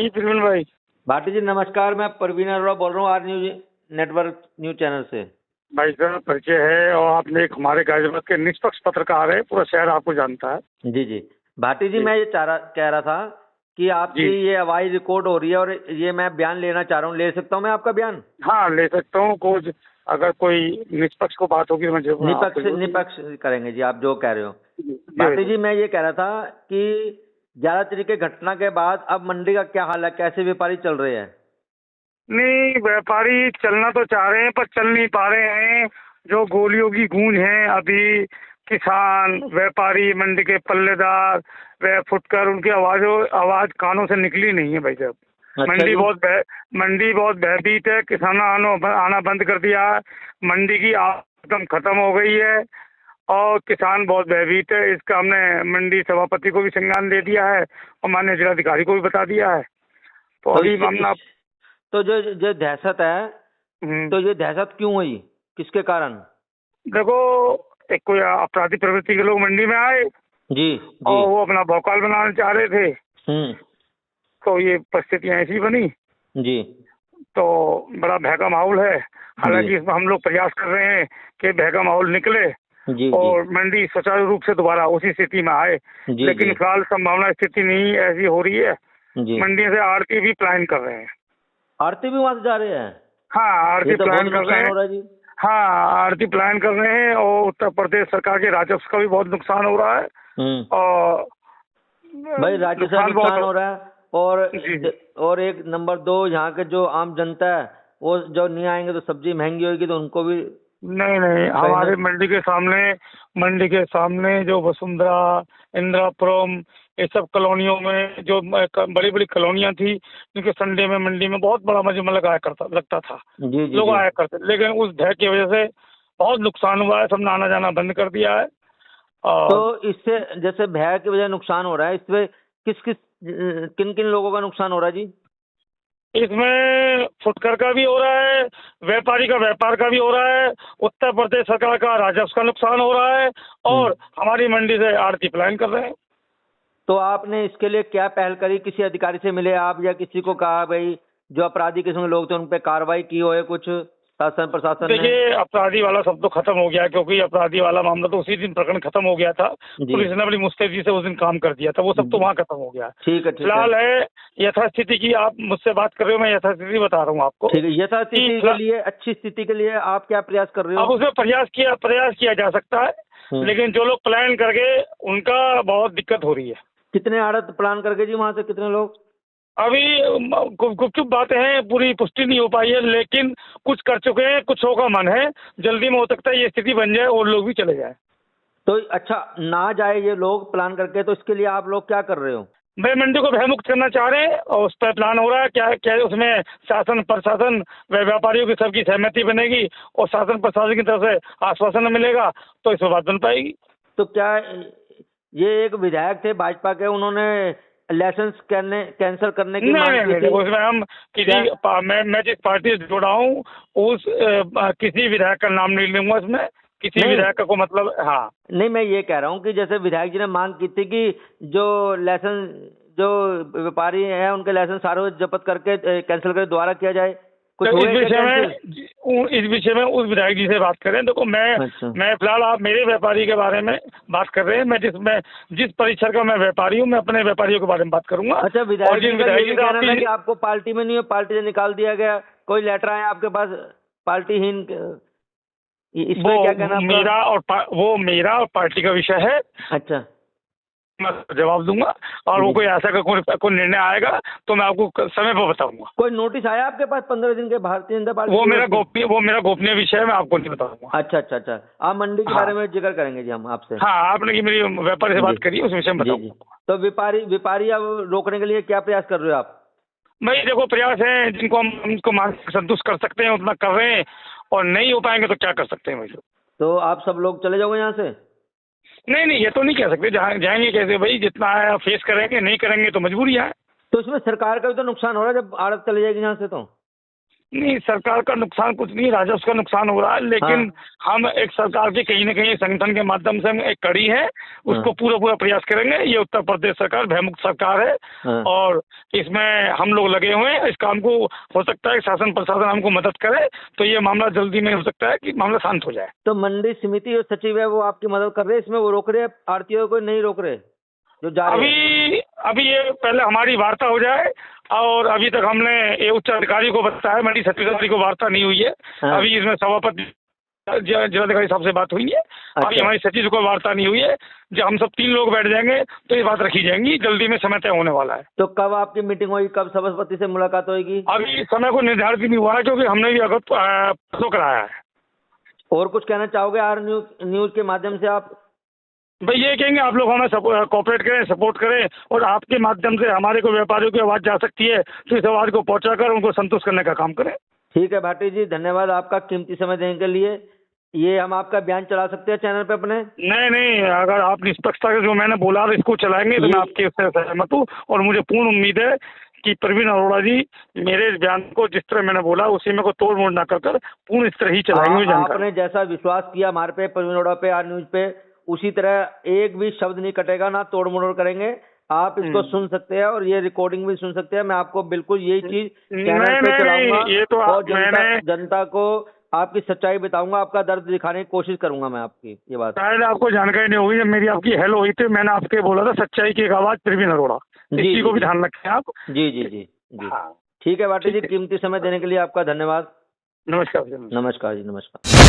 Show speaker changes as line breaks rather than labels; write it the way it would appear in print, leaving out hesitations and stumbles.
जी बिल्कुल भाई।
भाटी जी नमस्कार, मैं परवीन अरोड़ा बोल रहा हूँ R news network news channel से।
भाई साहब परिचय है और आपने एक हमारे गाजियाबाद के निष्पक्ष पत्रकार है, पूरा शहर आपको जानता है।
जी जी भाटी जी,
जी
मैं ये कह रहा था कि आपकी
जी
ये आवाज रिकॉर्ड हो रही है और ये मैं बयान लेना चाह रहा हूँ। ले सकता हूँ मैं आपका बयान?
हाँ ले सकता हूँ। कुछ अगर कोई निष्पक्ष को बात होगी तो मैं जरूर आपको जरूर दूंगा।
निपक्ष करेंगे जी, आप जो कह रहे हो।
जी भाई
भाटी
साहब।
जी, मैं ये कह रहा था कि 11 तारीख की घटना के बाद अब मंडी का क्या हाल है, कैसे व्यापारी चल रहे हैं?
नहीं, व्यापारी चलना तो चाह रहे हैं पर चल नहीं पा रहे हैं। जो गोलियों की गूंज है अभी, किसान व्यापारी मंडी के पल्लेदार व फुटकर उनकी आवाज कानों से निकली नहीं है भाई साहब।
अच्छा जी।
मंडी बहुत भयभीत है। किसान आना बंद कर दिया है। मंडी की एकदम खत्म हो गई है और किसान बहुत भयभीत है। इसका हमने मंडी सभापति को भी संज्ञान दे दिया है और माननीय जिलाधिकारी को भी बता दिया है। तो अभी मामला
तो जो दहशत है, तो ये दहशत क्यों हुई, किसके कारण?
देखो, एक कोई अपराधी प्रवृत्ति के लोग मंडी में आए
जी जी।
और वो अपना भौकाल बनाना चाह रहे थे। तो ये परिस्थितियां ऐसी बनी।
जी
तो बड़ा भय का माहौल है। हालांकि इसमें हम लोग प्रयास कर रहे हैं कि भय का माहौल निकले
जी
और मंडी सुचारू रूप से दोबारा उसी स्थिति में आए। लेकिन फिलहाल संभावना स्थिति नहीं ऐसी हो रही है। मंडी से आड़ती भी प्लान कर रहे हैं।
आरती भी वहां से जा रहे हैं?
हाँ आड़ती प्लान कर रहे हैं।
जी
हाँ आड़ती प्लान कर रहे हैं और उत्तर प्रदेश सरकार के राजस्व का भी बहुत नुकसान हो रहा है। और
भाई राजस्व का नुकसान हो रहा है और एक नंबर 2 यहाँ के जो आम जनता है वो जो नहीं आएंगे तो सब्जी महंगी होगी तो उनको भी
नहीं हमारे मंडी के सामने जो वसुंधरा इंदिरापुरम ये सब कॉलोनियों में जो बड़ी बड़ी कॉलोनियां थी, जिनके संडे में मंडी में बहुत बड़ा मजमा लगता था। लोग आया करते, लेकिन उस भय की वजह से बहुत नुकसान हुआ है। सबने आना जाना बंद कर दिया है।
तो इससे जैसे भय की वजह नुकसान हो रहा है, इसमें किन किन लोगों का नुकसान हो रहा है जी?
इसमें फुटकर का भी हो रहा है, व्यापारी का व्यापार का भी हो रहा है, उत्तर प्रदेश सरकार का राजस्व का नुकसान हो रहा है और हमारी मंडी से आड़ती पलायन कर रहे हैं।
तो आपने इसके लिए क्या पहल करी? किसी अधिकारी से मिले आप या किसी को कहा भाई जो अपराधी किस्म के लोग थे उन पे कार्रवाई की हो? कुछ शासन प्रशासन ने?
देखिए, अपराधी वाला सब तो खत्म हो गया, क्योंकि अपराधी वाला मामला तो उसी दिन प्रकरण खत्म हो गया था। पुलिस ने अपनी मुस्तैदी से उस दिन काम कर दिया था, वो सब तो वहाँ खत्म हो गया।
ठीक है।
फिलहाल है यथास्थिति की। आप मुझसे बात कर रहे हो, मैं यथास्थिति बता रहा हूँ आपको।
ठीक है, यथास्थिति के लिए, अच्छी स्थिति के लिए आप क्या प्रयास कर रहे हो?
अब उसमें प्रयास किया जा सकता है, लेकिन जो लोग प्लान करके उनका बहुत दिक्कत हो रही है।
कितने आड़त प्लान करके जी वहाँ से कितने लोग?
अभी गुपचुप बातें हैं, पूरी पुष्टि नहीं हो पाई है, लेकिन कुछ कर चुके हैं, कुछ का मन है। जल्दी में हो सकता है ये स्थिति बन जाए और लोग भी चले जाए।
तो अच्छा ना जाए ये लोग प्लान करके, तो इसके लिए आप लोग क्या कर रहे हो?
भाई मंडी को भयमुक्त करना चाह रहे हैं और उस पर प्लान हो रहा है। क्या उसमें शासन प्रशासन व व्यापारियों की सबकी सहमति बनेगी और शासन प्रशासन की तरफ से आश्वासन मिलेगा तो इस पर बात बन पाएगी।
तो क्या ये एक विधायक थे भाजपा के, उन्होंने लाइसेंस कैंसिल करने की मांग की थी?
उसमें हम मैं जिस पार्टी से जुड़ा हूँ उस किसी विधायक का नाम नहीं लूंगा इसमें। किसी विधायक को मतलब
नहीं, मैं ये कह रहा हूँ कि जैसे विधायक जी ने मांग की थी कि जो लाइसेंस जो व्यापारी है उनके लाइसेंस सारे जब्त करके कैंसिल करके दोबारा किया जाए। कुछ
तो इस विषय में उस विधायक जी से बात करें। देखो मैं फिलहाल आप मेरे व्यापारी के बारे में बात कर रहे हैं। मैं जिस परिसर का मैं व्यापारी हूँ, मैं अपने व्यापारियों के बारे में बात करूंगा।
अच्छा, विधायक जी का ये भी कहना था कि आपको पार्टी में नहीं हो, पार्टी से निकाल दिया गया, कोई लेटर आया आपके पास पार्टीहीन, इसमें क्या कहना?
मेरा और पार्टी का विषय है।
अच्छा,
मैं जवाब दूंगा और वो कोई ऐसा का कोई निर्णय आएगा तो मैं आपको समय पर बताऊंगा।
कोई नोटिस आया आपके पास 15 दिन के भारतीय जनता पार्टी?
वो मेरा गोपनीय विषय है, मैं आपको नहीं बताऊंगा।
अच्छा, आप मंडी के बारे में जिक्र करेंगे जी हम आपसे।
हाँ, आपने मेरी व्यापारी से बात करी, उस विषय में बताऊंगा।
तो व्यापारी अब रोकने के लिए क्या प्रयास कर रहे हो आप?
भाई देखो, प्रयास है जिनको हम मानसिक संतुष्ट कर सकते हैं उतना कर रहे हैं और नहीं हो पाएंगे तो क्या कर सकते हैं भाई।
तो आप सब लोग चले जाओगे यहाँ से?
नहीं, ये तो नहीं कह सकते। जाएंगे कैसे भाई? जितना है फेस करेंगे, नहीं करेंगे तो मजबूरी है।
तो इसमें सरकार का भी तो नुकसान हो रहा है जब आड़त चले जाएगी यहाँ से। तो
नहीं, सरकार का नुकसान कुछ नहीं, राजस्व का नुकसान हो रहा है, लेकिन हम एक सरकार के कहीं न कहीं संगठन के माध्यम से हम एक कड़ी है, उसको पूरा प्रयास करेंगे। ये उत्तर प्रदेश सरकार भयमुक्त सरकार है और इसमें हम लोग लगे हुए हैं। इस काम को हो सकता है शासन प्रशासन हमको मदद करे तो ये मामला जल्दी में हो सकता है कि मामला शांत हो जाए।
तो मंडी समिति जो सचिव है वो आपकी मदद कर रहे हैं इसमें, वो रोक रहे हैं आड़तियों को, नहीं रोक रहे जो जा रहे हैं?
अभी ये पहले हमारी वार्ता हो जाए और अभी तक हमने ये उच्च अधिकारी को बताया, मंडी सचिवाधिकारी को वार्ता नहीं हुई है। अभी इसमें सभापति जिलाधिकारी साहब से बात हुई है। अभी हमारी सचिव को वार्ता नहीं हुई है। जब हम सब 3 लोग बैठ जाएंगे तो ये बात रखी जाएंगी, जल्दी में समय तय होने वाला है।
तो कब आपकी मीटिंग होगी, कब सभापति से मुलाकात होगी?
अभी समय को निर्धारित नहीं हुआ है क्योंकि हमने भी अगत कराया है।
और कुछ कहना चाहोगे आर न्यूज के माध्यम से आप?
भाई ये कहेंगे आप लोग हमें कोऑपरेट करें, सपोर्ट करें और आपके माध्यम से हमारे को व्यापारियों की आवाज़ जा सकती है तो इस आवाज़ को पहुंचाकर उनको संतुष्ट करने का काम करें।
ठीक है भाटी जी, धन्यवाद आपका कीमती समय देने के लिए। ये हम आपका बयान चला सकते हैं चैनल पे अपने?
नहीं, अगर आप निष्पक्षता से जो मैंने बोला इसको चलाएंगे तो मैं आपके उससे सहमत हूँ और मुझे पूर्ण उम्मीद है कि प्रवीण अरोड़ा जी मेरे बयान को जिस तरह मैंने बोला उसी में को तोड़ मोड़ ना कर पूर्ण इस तरह ही चलाएंगे।
आपने जैसा विश्वास किया हमारे पे, प्रवीण अरोड़ा पे, आर न्यूज पे, उसी तरह एक भी शब्द नहीं कटेगा, ना तोड़ मोड़ करेंगे। आप इसको सुन सकते हैं और ये रिकॉर्डिंग भी सुन सकते हैं। मैं आपको बिल्कुल यही चीज चैनल पे चलाऊंगा
ये तो
और जनता को आपकी सच्चाई बताऊंगा, आपका दर्द दिखाने की कोशिश करूंगा मैं आपकी। ये बात
शायद आपको जानकारी नहीं होगी, जब मेरी आपकी हेल्प हुई थी मैंने आपके बोला था सच्चाई की एक आवाज प्रवीण अरोड़ा, इसी को भी ध्यान रखें आप।
जी। ठीक है भाटी जी, कीमती समय देने के लिए आपका धन्यवाद।
नमस्कार
जी, नमस्कार।